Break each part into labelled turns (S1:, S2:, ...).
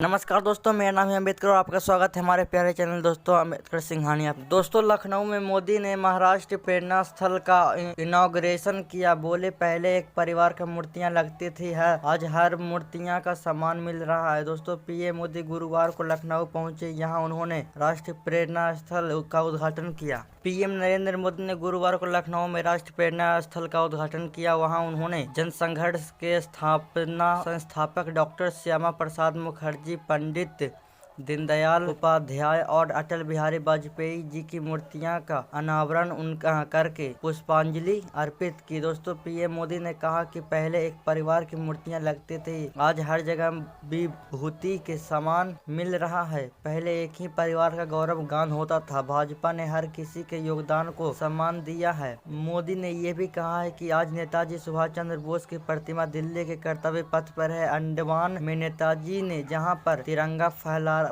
S1: नमस्कार दोस्तों, मेरा नाम है अम्बेडकर और आपका स्वागत है हमारे प्यारे चैनल दोस्तों अम्बेडकर सिंघानिया। दोस्तों, लखनऊ में मोदी ने महाराष्ट्र प्रेरणा स्थल का इनॉग्रेशन किया। बोले, पहले एक परिवार की मूर्तियां लगती थी, है आज हर मूर्तियां का सम्मान मिल रहा है। दोस्तों, पीएम मोदी गुरुवार को लखनऊ पहुंचे। यहां उन्होंने राष्ट्रीय प्रेरणा स्थल का उद्घाटन किया। पीएम नरेंद्र मोदी ने गुरुवार को लखनऊ में राष्ट्रीय प्रेरणा स्थल का उद्घाटन किया। वहां उन्होंने जनसंघर्ष के संस्थापक डॉक्टर श्यामा प्रसाद मुखर्जी, पंडित दीनदयाल उपाध्याय और अटल बिहारी वाजपेयी जी की मूर्तियां का अनावरण करके पुष्पांजलि अर्पित की। दोस्तों, पीएम मोदी ने कहा कि पहले एक परिवार की मूर्तियां लगती थी, आज हर जगह विभूति के समान मिल रहा है। पहले एक ही परिवार का गौरव गान होता था। भाजपा ने हर किसी के योगदान को सम्मान दिया है। मोदी ने यह भी कहा है कि आज नेताजी सुभाष चंद्र बोस की प्रतिमा दिल्ली के कर्तव्य पथ पर है। अंडमान में नेताजी ने जहां पर तिरंगा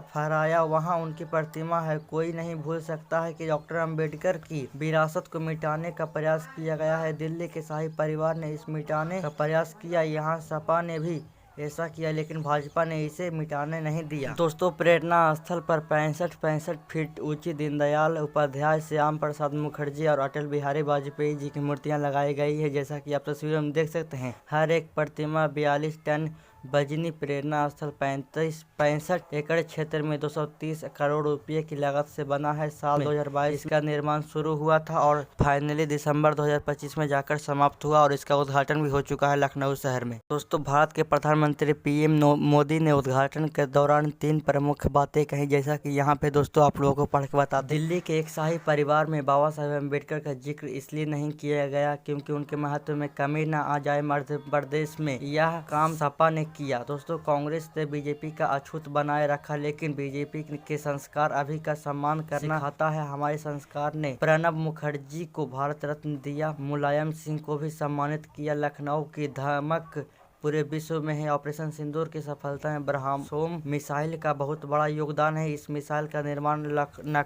S1: फहराया, वहां उनकी प्रतिमा है। कोई नहीं भूल सकता है कि डॉक्टर अंबेडकर की विरासत को मिटाने का प्रयास किया गया है। दिल्ली के शाही परिवार ने इसे मिटाने का प्रयास किया। यहाँ सपा ने भी ऐसा किया, लेकिन भाजपा ने इसे मिटाने नहीं दिया। दोस्तों, प्रेरणा स्थल पर 65 फीट ऊंची दीनदयाल उपाध्याय, श्याम प्रसाद मुखर्जी और अटल बिहारी वाजपेयी जी की मूर्तियां लगाई गई है। जैसा कि आप तस्वीर में देख सकते हैं, हर एक प्रतिमा 42 टन वजनी। प्रेरणा स्थल 65 एकड़ क्षेत्र में 230 करोड़ रुपए की लागत से बना है। साल 2022 इसका निर्माण शुरू हुआ था और फाइनली दिसंबर 2025 में जाकर समाप्त हुआ और इसका उद्घाटन भी हो चुका है लखनऊ शहर में। दोस्तों, भारत के प्रधानमंत्री पीएम मोदी ने उद्घाटन के दौरान 3 प्रमुख बातें कही, जैसा कि यहाँ पे दोस्तों आप लोगों को पढ़ के बता दें। दिल्ली के एक शाही परिवार में बाबा साहेब अम्बेडकर का जिक्र इसलिए नहीं किया गया क्योंकि उनके महत्व में कमी न आ जाए। मध्य प्रदेश में यह काम सपा ने किया। दोस्तों, कांग्रेस ने बीजेपी का अछूत बनाए रखा, लेकिन बीजेपी के संस्कार अभी का सम्मान करना सिखाता है। हमारे संस्कार ने प्रणब मुखर्जी को भारत रत्न दिया, मुलायम सिंह को भी सम्मानित किया। लखनऊ की धमक पूरे विश्व में है। ऑपरेशन सिंदूर की सफलता में ब्रह्मोस मिसाइल का बहुत बड़ा योगदान है। इस मिसाइल का निर्माण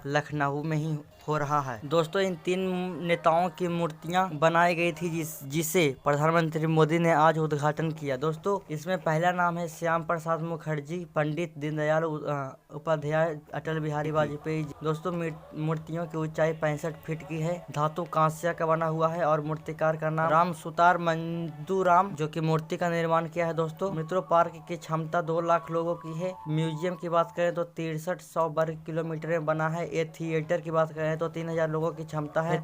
S1: लखनऊ में ही हो रहा है। दोस्तों, इन 3 नेताओं की मूर्तियां बनाई गई थी जिसे प्रधानमंत्री मोदी ने आज उद्घाटन किया। दोस्तों, इसमें पहला नाम है श्याम प्रसाद मुखर्जी, पंडित दीनदयाल उपाध्याय, अटल बिहारी वाजपेयी जी। दोस्तों, मूर्तियों की ऊंचाई 65 फीट की है। धातु कांस्य का बना हुआ है और मूर्तिकार का नाम राम सुतार मंजूराम जो की मूर्ति का निर्माण किया है। दोस्तों, मित्रों, पार्क की क्षमता 2 लाख लोगों की है। म्यूजियम की बात करें तो 6300 वर्ग किलोमीटर में बना है। ये थिएटर की बात करें तो 3000 लोगों की क्षमता है।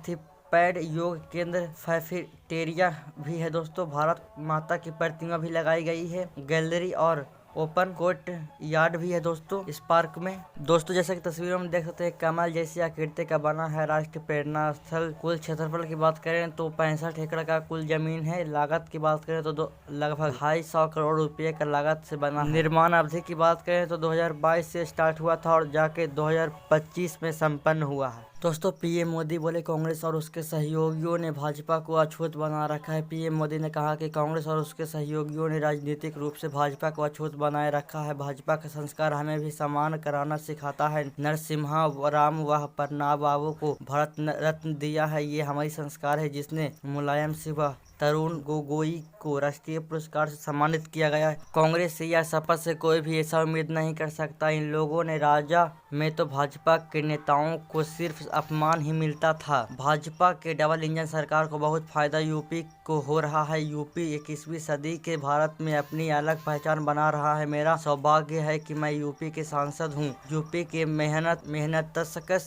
S1: पैड योग केंद्र कैफेटेरिया भी है। दोस्तों, भारत माता की प्रतिमा भी लगाई गई है। गैलरी और ओपन कोर्ट यार्ड भी है दोस्तों इस पार्क में। दोस्तों, जैसा कि तस्वीरों में देख सकते हैं, कमल जैसी आकृति का बना है राष्ट्रीय प्रेरणा स्थल। कुल क्षेत्रफल की बात करें तो 65 एकड़ का कुल जमीन है। लागत की बात करें तो लगभग 250 करोड़ रुपए का लागत से बना है। निर्माण अवधि की बात करें तो 2022 से स्टार्ट हुआ था और जाके 2025 में संपन्न हुआ है। दोस्तों, पीएम मोदी बोले, कांग्रेस और उसके सहयोगियों ने भाजपा को अछूत बना रखा है। पीएम मोदी ने कहा कि कांग्रेस और उसके सहयोगियों ने राजनीतिक रूप से भाजपा को अछूत बनाए रखा है। भाजपा का संस्कार हमें भी सम्मान कराना सिखाता है। नरसिम्हा राम व पन्ना बाबू को भारत रत्न दिया है। ये हमारी संस्कार है। जिसने मुलायम सिंह व तरुण गोगोई को राष्ट्रीय पुरस्कार से सम्मानित किया गया है। कांग्रेस से या सपा से कोई भी ऐसा उम्मीद नहीं कर सकता। इन लोगों ने राजा में तो भाजपा के नेताओं को सिर्फ अपमान ही मिलता था। भाजपा के डबल इंजन सरकार को बहुत फायदा यूपी को हो रहा है। यूपी 21वीं सदी के भारत में अपनी अलग पहचान बना रहा है। मेरा सौभाग्य है कि मैं यूपी के सांसद हूँ। यूपी के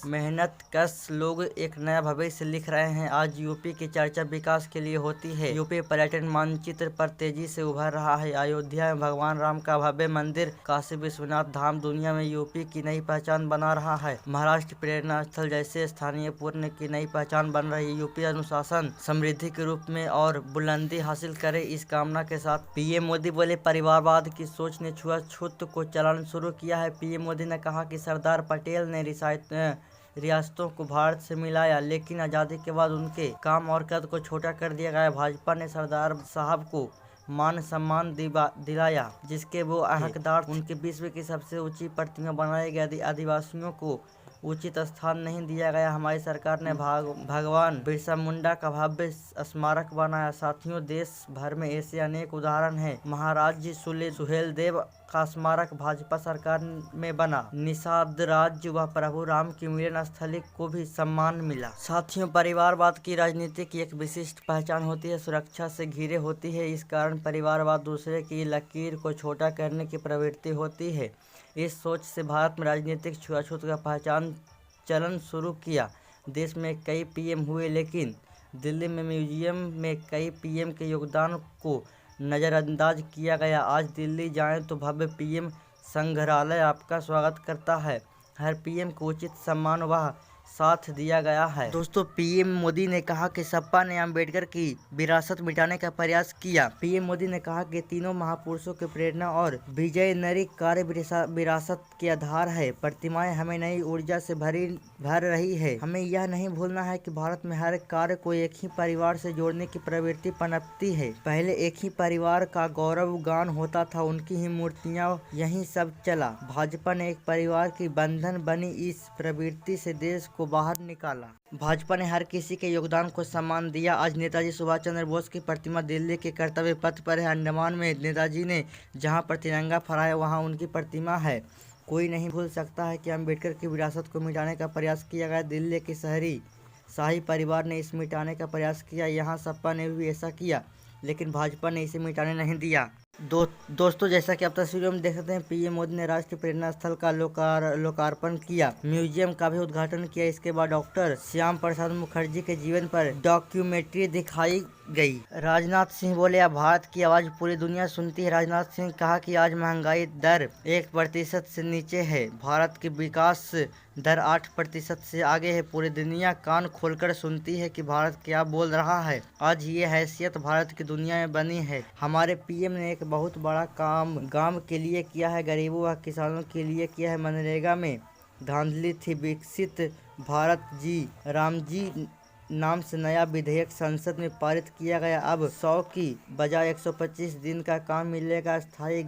S1: मेहनतकश लोग एक नया भविष्य लिख रहे हैं। आज यूपी की चर्चा विकास के लिए होती है। यूपी पर्यटन मानचित्र पर तेजी से उभर रहा है। अयोध्या में भगवान राम का भव्य मंदिर, काशी विश्वनाथ धाम दुनिया में यूपी की नई पहचान बना रहा है। महाराष्ट्र प्रेरणा स्थल जैसे स्थानीय पुण्य की नई पहचान बन रही है। यूपी अनुशासन समृद्धि के रूप में और बुलंदी हासिल करे, इस कामना के साथ पीएम मोदी बोले, परिवारवाद की सोच ने छुआछूत को चलाना शुरू किया है। पीएम मोदी ने कहा कि सरदार पटेल ने रियासतों को भारत से मिलाया, लेकिन आज़ादी के बाद उनके काम और कद को छोटा कर दिया गया। भाजपा ने सरदार साहब को मान सम्मान दिलाया जिसके वो हकदार। उनके विश्व की सबसे ऊंची प्रतिमा बनाई गई। आदिवासियों को उचित स्थान नहीं दिया गया। हमारी सरकार ने भगवान बिरसा मुंडा का भव्य स्मारक बनाया। साथियों, देश भर में ऐसे अनेक उदाहरण हैं। महाराज जी सुहेलदेव का स्मारक भाजपा सरकार में बना। निषाद राज्य व प्रभु राम की मिलन स्थली को भी सम्मान मिला। साथियों, परिवारवाद की राजनीति की एक विशिष्ट पहचान होती है, सुरक्षा से घिरे होती है। इस कारण परिवारवाद दूसरे की लकीर को छोटा करने की प्रवृत्ति होती है। इस सोच से भारत में राजनीतिक छुआछूत का पहचान चलन शुरू किया। देश में कई पीएम हुए, लेकिन दिल्ली में म्यूजियम में कई पीएम के योगदान को नज़रअंदाज किया गया। आज दिल्ली जाएं तो भव्य पीएम संग्रहालय आपका स्वागत करता है। हर पीएम को उचित सम्मान व साथ दिया गया है। दोस्तों, पीएम मोदी ने कहा कि सपा ने अम्बेडकर की विरासत मिटाने का प्रयास किया। पीएम मोदी ने कहा कि तीनों महापुरुषों की प्रेरणा और विजयनरी कार्य विरासत के आधार है। प्रतिमाएं हमें नई ऊर्जा से भर रही है। हमें यह नहीं भूलना है कि भारत में हर कार्य को एक ही परिवार से जोड़ने की प्रवृत्ति पनपती है। पहले एक ही परिवार का गौरव गान होता था, उनकी ही मूर्तियां, यही सब चला। भाजपा ने एक परिवार की बंधन बनी इस प्रवृत्ति से देश को बाहर निकाला। भाजपा ने हर किसी के योगदान को सम्मान दिया। आज नेताजी सुभाष चंद्र बोस की प्रतिमा दिल्ली के कर्तव्य पथ पर है। अंडमान में नेताजी ने जहां पर तिरंगा फहराया वहां उनकी प्रतिमा है। कोई नहीं भूल सकता है कि अम्बेडकर की विरासत को मिटाने का प्रयास किया गया। दिल्ली के शाही परिवार ने इसे मिटाने का प्रयास किया। यहाँ सपा ने भी ऐसा किया, लेकिन भाजपा ने इसे मिटाने नहीं दिया। दोस्तों, जैसा कि आप तस्वीरों में देख सकते हैं, पीएम मोदी ने राष्ट्रीय प्रेरणा स्थल का लोकार्पण किया, म्यूजियम का भी उद्घाटन किया। इसके बाद डॉक्टर श्याम प्रसाद मुखर्जी के जीवन पर डॉक्यूमेंट्री दिखाई गई। राजनाथ सिंह बोले, अब भारत की आवाज पूरी दुनिया सुनती है। राजनाथ सिंह कहा कि आज महंगाई दर 1% से नीचे है। भारत की विकास दर 8% से आगे है। पूरी दुनिया कान खोलकर सुनती है कि भारत क्या बोल रहा है। आज ये हैसियत भारत की दुनिया में बनी है। हमारे पीएम ने एक बहुत बड़ा काम गांव के लिए किया है, गरीबों व किसानों के लिए किया है। मनरेगा में धांधली थी। विकसित भारत जी राम जी नाम से नया विधेयक संसद में पारित किया गया। अब 100 की बजाय 125 दिन का काम मिलेगा। स्थायी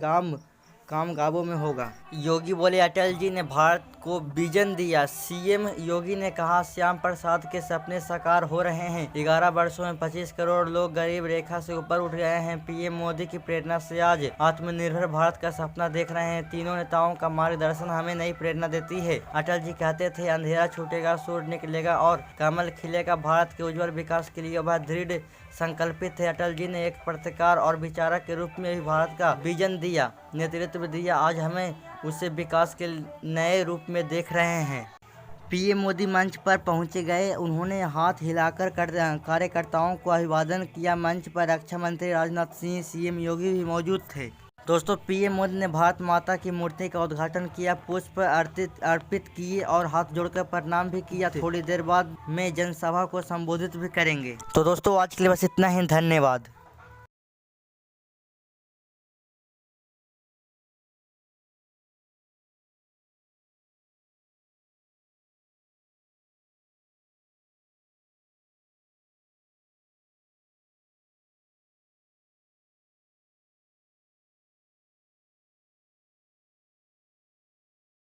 S1: काम गांवों में होगा। योगी बोले, अटल जी ने भारत को विजन दिया। सीएम योगी ने कहा, श्याम प्रसाद के सपने साकार हो रहे हैं। 11 वर्षों में 25 करोड़ लोग गरीब रेखा से ऊपर उठ गए हैं। पीएम मोदी की प्रेरणा से आज आत्मनिर्भर भारत का सपना देख रहे हैं। तीनों नेताओं का मार्गदर्शन हमें नई प्रेरणा देती है। अटल जी कहते थे, अंधेरा छूटेगा, सूर्य निकलेगा और कमल खिलेगा। भारत के उज्जवल विकास के लिए वह दृढ़ संकल्पित है। अटल जी ने एक पत्रकार और विचारक के रूप में भी भारत का विजन दिया, नेतृत्व दिया। आज हमें उसे विकास के नए रूप में देख रहे हैं। पीएम मोदी मंच पर पहुंचे गए। उन्होंने हाथ हिलाकर कार्यकर्ताओं को अभिवादन किया। मंच पर रक्षा मंत्री राजनाथ सिंह, सीएम योगी भी मौजूद थे। दोस्तों, पीएम मोदी ने भारत माता की मूर्ति का उद्घाटन किया, पुष्प अर्पित किए और हाथ जोड़कर प्रणाम भी किया। थोड़ी देर बाद में जनसभा को संबोधित भी करेंगे। तो दोस्तों, आज के लिए बस इतना ही। धन्यवाद।